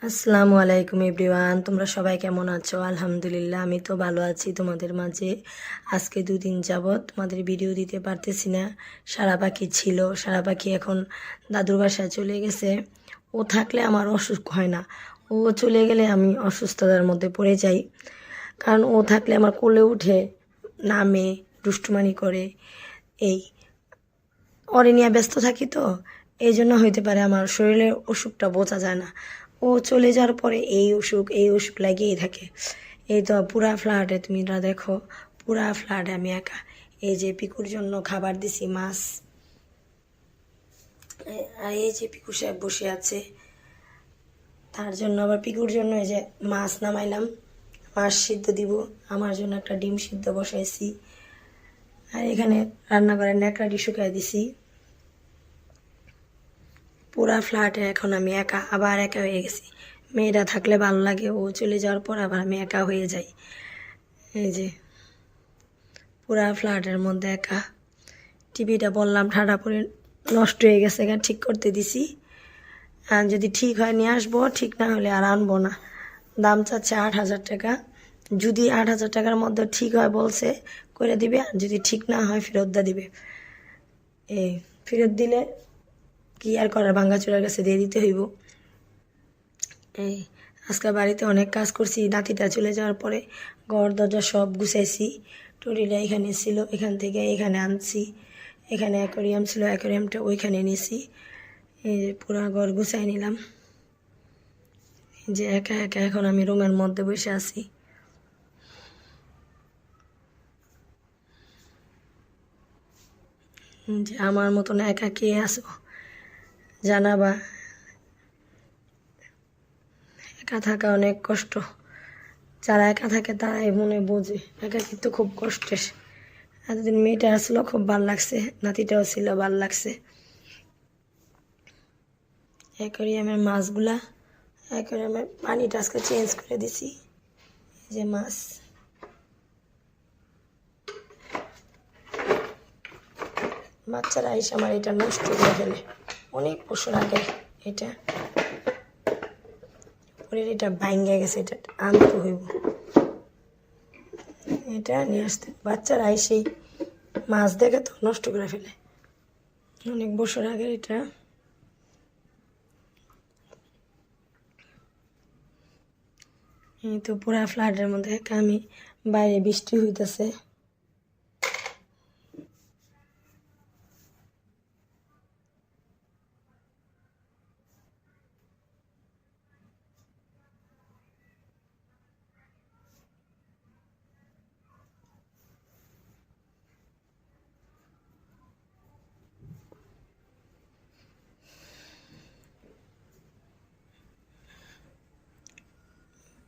আসসালামু আলাইকুম এভরিওয়ান, তোমরা সবাই কেমন আছো? আলহামদুলিল্লাহ, আমি তো ভালো আছি। তোমাদের মাঝে আজকে দুদিন যাবৎ তোমাদের ভিডিও দিতে পারতেছি না। সারা পাখি ছিল, সারা পাখি এখন দাদুর বাসায় চলে গেছে। ও থাকলে আমার অসুখ হয় না, ও চলে গেলে আমি অসুস্থতার মধ্যে পড়ে যাই। কারণ ও থাকলে আমার কোলে উঠে, নামে, দুষ্টুমানি করে। এই ওরে নিয়ে ব্যস্ত থাকি তো, এই জন্য হইতে পারে আমার শরীরের অসুখটা বোঝা যায় না। ও চলে যাওয়ার পরে এই অসুখ লাগিয়েই থাকে। এই তো পুরা ফ্ল্যাটে তুমি দেখো, পুরা ফ্ল্যাটে আমি একা। এই যে পিকুর জন্য খাবার দিছি, মাছ। আর এই যে পিকু সাহেব বসে আছে, তার জন্য আবার পিকুর জন্য এই যে মাছ নামাইলাম, মাছ সিদ্ধ দিব। আমার জন্য একটা ডিম সিদ্ধ বসাইছি। আর এখানে রান্নাঘরে ন্যাকড়াটি শুকাই দিছি। পুরা ফ্ল্যাটে এখন আমি একা, আবার একা হয়ে গেছি। মেয়েরা থাকলে ভালো লাগে, ও চলে যাওয়ার পর আবার আমি একা হয়ে যাই। এই যে পুরা ফ্ল্যাটের মধ্যে একা। টিভিটা বললাম ঠাডা পরে নষ্ট হয়ে গেছে, এখানে ঠিক করতে দিছি। আর যদি ঠিক হয় নিয়ে আসবো, ঠিক না হলে আর আনবো না। দাম চাচ্ছে 8,000 টাকা। যদি 8,000 টাকার মধ্যে ঠিক হয় বলছে করে দিবে, আর যদি ঠিক না হয় ফেরত দিবে। এই ফেরত দিলে কি আর করার, ভাঙ্গাচোরার কাছে দিয়ে দিতে হইব। এই আজকে বাড়িতে অনেক কাজ করছি। নাতিটা চলে যাওয়ার পরে ঘর দরজা সব গুছাইছি। টুরিটা এখানে ছিল, এখান থেকে এখানে আনছি। এখানে অ্যাকোরিয়াম ছিল, অ্যাকোরিয়ামটা ওইখানে নিয়েছি। এই যে পুরো ঘর গুছাই নিলাম। এই যে একা একা এখন আমি রুমের মধ্যে বসে আছি। যে আমার মতন একা কে আছো জানাবা। একা থাকা অনেক কষ্ট। যারা একা থাকে তারাই মনে বোঝে একা কিন্তু খুব কষ্টের। এতদিন মেয়েটা আসলো, খুব ভাল লাগছে। নাতিটাও ছিল, ভাল লাগছে। অ্যাকোরিয়ামের মাছগুলা, অ্যাকোরিয়ামের পানিটা আজকে চেঞ্জ করে দিছি। এই যে মাছ, বাচ্চারা এসে আমার এটা নষ্ট করে ফেলে। অনেক বছর আগে এটা পরের এটা ভাঙ্গে গেছে, এটা আনতে হইব। এটা নিয়ে আসতে বাচ্চারা এসে মাছ দেখে তো নষ্ট করে ফেলে। অনেক বছর আগে এটা। এই তো পুরা ফ্ল্যাটের মধ্যে আমি, বাইরে বৃষ্টি হইতেছে।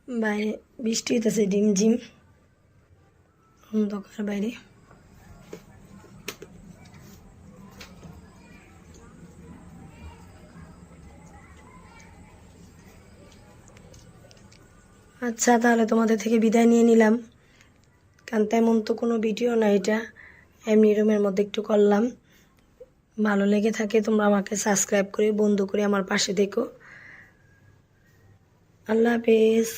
বাইরে বৃষ্টি হইতেছে, ঝিমঝিম অন্ধকার বাইরে। আচ্ছা, তাহলে তোমাদের থেকে বিদায় নিয়ে নিলাম। কারণ তেমন তো কোনো ভিডিও না, এটা এমনি রুমের মধ্যে একটু করলাম। ভালো লেগে থাকে তোমরা আমাকে সাবস্ক্রাইব করে, বন্ধু করে আমার পাশে দেখো। আল্লাহ হাফেজ।